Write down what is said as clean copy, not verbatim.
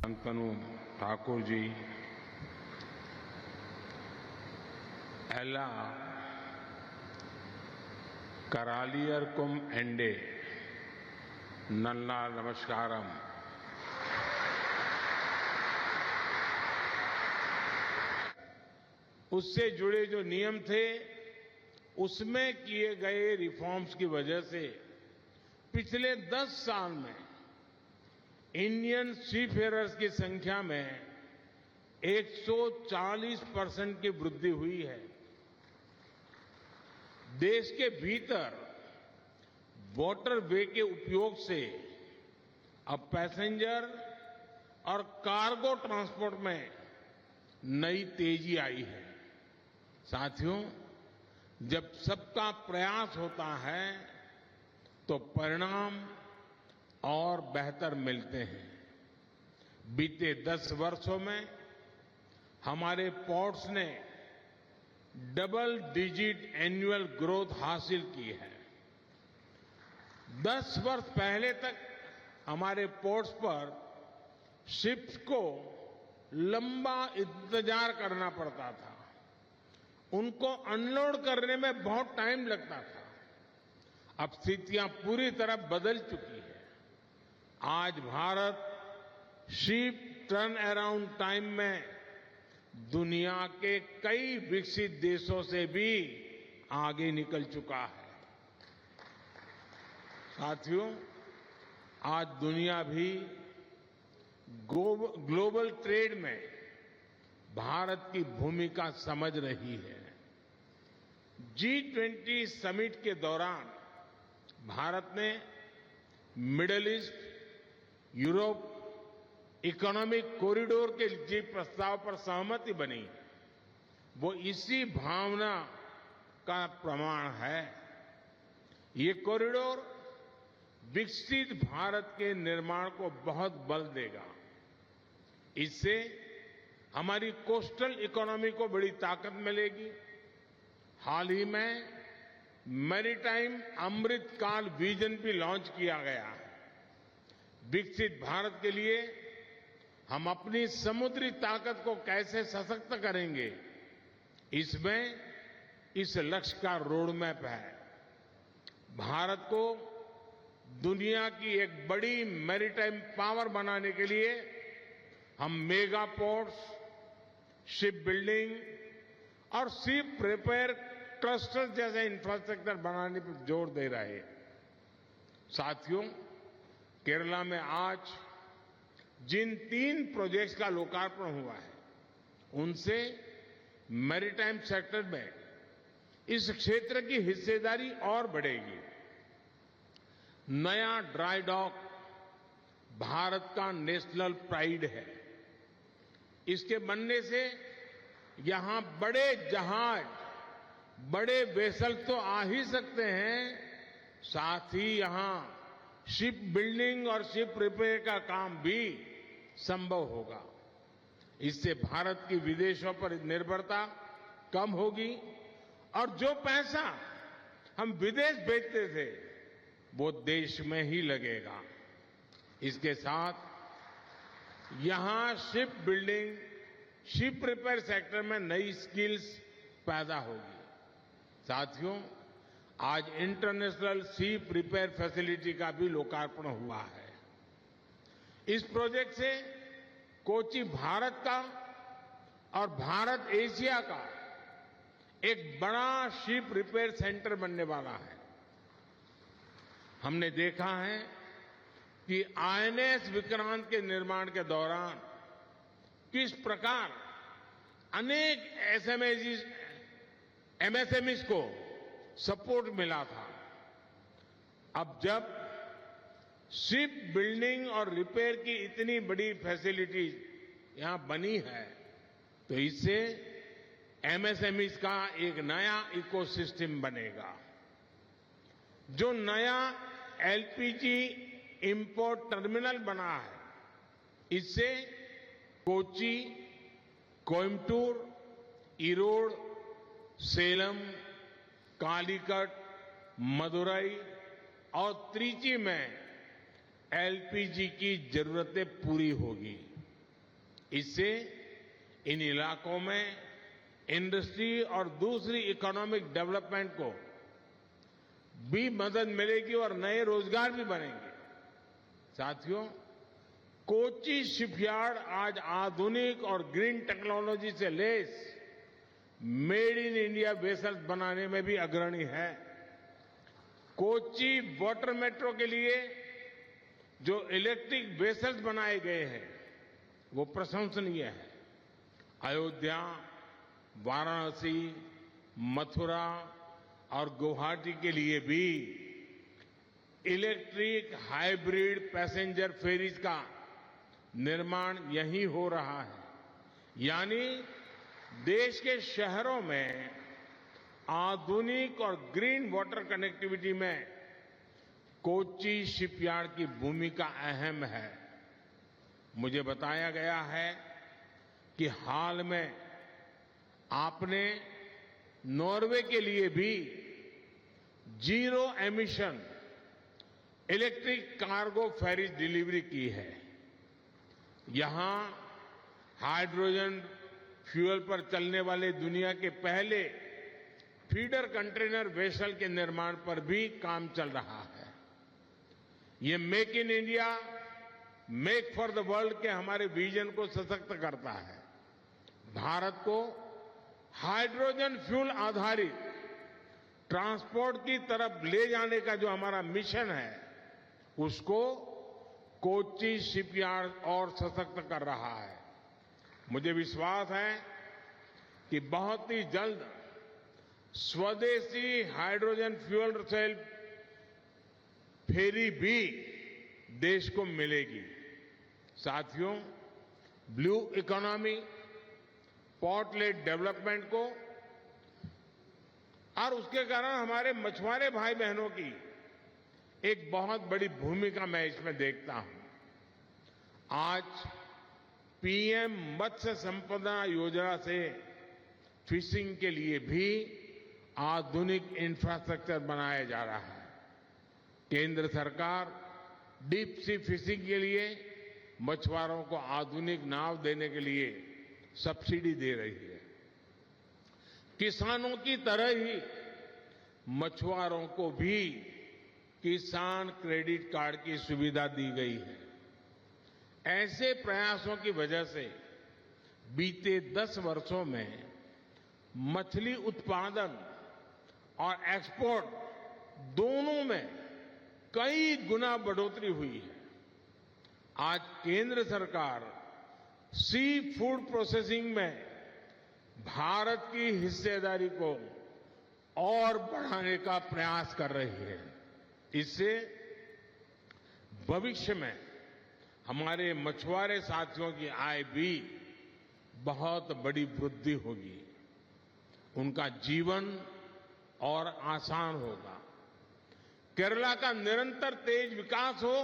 शांतनु ठाकुर जी, एला करालियरकुम एंडे नल्ला नमस्कारम। उससे जुड़े जो नियम थे उसमें किए गए रिफॉर्म्स की वजह से पिछले 10 साल में इंडियन सीफेयरर्स की संख्या में 140% की वृद्धि हुई है। देश के भीतर वाटरवे के उपयोग से अब पैसेंजर और कार्गो ट्रांसपोर्ट में नई तेजी आई है। साथियों, जब सबका प्रयास होता है तो परिणाम और बेहतर मिलते हैं। बीते 10 वर्षों में हमारे पोर्ट्स ने डबल डिजिट एनुअल ग्रोथ हासिल की है। 10 वर्ष पहले तक हमारे पोर्ट्स पर शिप्स को लंबा इंतजार करना पड़ता था, उनको अनलोड करने में बहुत टाइम लगता था। अब स्थितियां पूरी तरह बदल चुकी है। आज Bharat ship turn around time में दुनिया के कई विकसित देशों से भी आगे निकल चुका है। साथियों, आज दुनिया भी ग्लोबल ट्रेड में भारत की भूमिका समझ रही है। G20 समिट के दौरान भारत ने middle east, Europe economic corridor के जो प्रस्ताव पर सहमति बनी, वो इसी भावना का प्रमाण है। ये कॉरिडोर विकसित भारत के निर्माण को बहुत बल देगा। इससे हमारी कोस्टल इकोनॉमी को बड़ी ताकत मिलेगी। हाल ही में मैरीटाइम अमृत काल विजन भी लॉन्च किया गया है। विकसित भारत के लिए हम अपनी समुद्री ताकत को कैसे सशक्त करेंगे, इसमें इस लक्ष्य का रोड मैप है। भारत को दुनिया की एक बड़ी मैरीटाइम पावर बनाने के लिए हम मेगा पोर्ट्स, शिप बिल्डिंग और शिप रिपेयर क्लस्टर जैसे इंफ्रास्ट्रक्चर बनाने पर जोर दे रहे हैं। साथियों, केरला में आज जिन 3 प्रोजेक्ट्स का लोकार्पण हुआ है, उनसे मैरीटाइम सेक्टर में इस क्षेत्र की हिस्सेदारी और बढ़ेगी। नया ड्राई डॉक भारत का नेशनल प्राइड है। इसके बनने से यहां बड़े जहाज, बड़े वेसल तो आ ही सकते हैं, साथ ही यहां शिप बिल्डिंग और शिप रिपेयर का काम भी संभव होगा। इससे भारत की विदेशों पर निर्भरता कम होगी और जो पैसा हम विदेश भेजते थे वो देश में ही लगेगा। इसके साथ यहां ship building, ship repair sector में नई स्किल्स पैदा होगी। साथियों, आज इंटरनेशनल शिप रिपेयर फैसिलिटी का भी लोकार्पण हुआ है। इस प्रोजेक्ट से कोची भारत का और भारत एशिया का एक बड़ा शिप रिपेयर सेंटर बनने वाला है। हमने देखा है कि आईएनएस विक्रांत के निर्माण के दौरान किस प्रकार अनेक एमएसएमईज को सपोर्ट मिला था। अब जब शिप बिल्डिंग और रिपेयर की इतनी बड़ी फैसिलिटी यहां बनी है, तो इससे एमएसएमईज का एक नया इकोसिस्टम बनेगा। जो नया एलपीजी इंपोर्ट टर्मिनल बना है, इससे कोची, कोयम्बटूर, ईरोड, सेलम, कालीकट, मदुरई और त्रिची में एलपीजी की जरूरतें पूरी होगी। इससे इन इलाकों में इंडस्ट्री और दूसरी इकोनॉमिक डेवलपमेंट को भी मदद मिलेगी और नए रोजगार भी बनेंगे। साथियों, कोच्चि शिपयार्ड आज आधुनिक और ग्रीन टेक्नोलॉजी से lace made in India vessels बनाने में भी अग्रणी है। कोच्चि वाटर मेट्रो के लिए जो इलेक्ट्रिक वेसल्स बनाए गए हैं वो प्रशंसनीय है। अयोध्या, वाराणसी, मथुरा और गुवाहाटी के लिए भी इलेक्ट्रिक हाइब्रिड पैसेंजर फेरीज का निर्माण यहीं हो रहा है। यानी देश के शहरों में आधुनिक और ग्रीन वाटर कनेक्टिविटी में कोच्चि शिपयार्ड की भूमिका अहम है। मुझे बताया गया है कि हाल में आपने नॉर्वे के लिए भी zero emission electric cargo ferries delivery की है। यहां हाइड्रोजन फ्यूल पर चलने वाले दुनिया के पहले फीडर कंटेनर वेसल के निर्माण पर भी काम चल रहा है। ये make in India, make for the world के हमारे विजन को सशक्त करता है। भारत को हाइड्रोजन फ्यूल आधारित ट्रांसपोर्ट की तरफ ले जाने का जो हमारा मिशन है उसको कोच्चि शिपयार्ड और सशक्त कर रहा है। मुझे विश्वास है कि बहुत ही जल्द स्वदेशी हाइड्रोजन फ्यूल सेल फेरी भी देश को मिलेगी। साथियों, blue economy, port lead development को और उसके कारण हमारे मछुआरे भाई बहनों की एक बहुत बड़ी भूमिका मैं इसमें देखता हूं। आज पीएम मत्स्य संपदा योजना से फिशिंग के लिए भी आधुनिक इंफ्रास्ट्रक्चर बनाया जा रहा है। केंद्र सरकार डीप सी फिशिंग के लिए मछुआरों को आधुनिक नाव देने के लिए सब्सिडी दे रही है। किसानों की तरह ही मछुआरों को भी किसान क्रेडिट कार्ड की सुविधा दी गई है। ऐसे प्रयासों की वजह से बीते 10 वर्षों में मछली उत्पादन और एक्सपोर्ट दोनों में कई गुना बढ़ोतरी हुई है। आज केंद्र सरकार सी फूड प्रोसेसिंग में भारत की हिस्सेदारी को और बढ़ाने का प्रयास कर रही है। इससे भविष्य में हमारे मछुआरे साथियों की आय भी बहुत बड़ी वृद्धि होगी, उनका जीवन और आसान होगा। केरला का निरंतर तेज विकास हो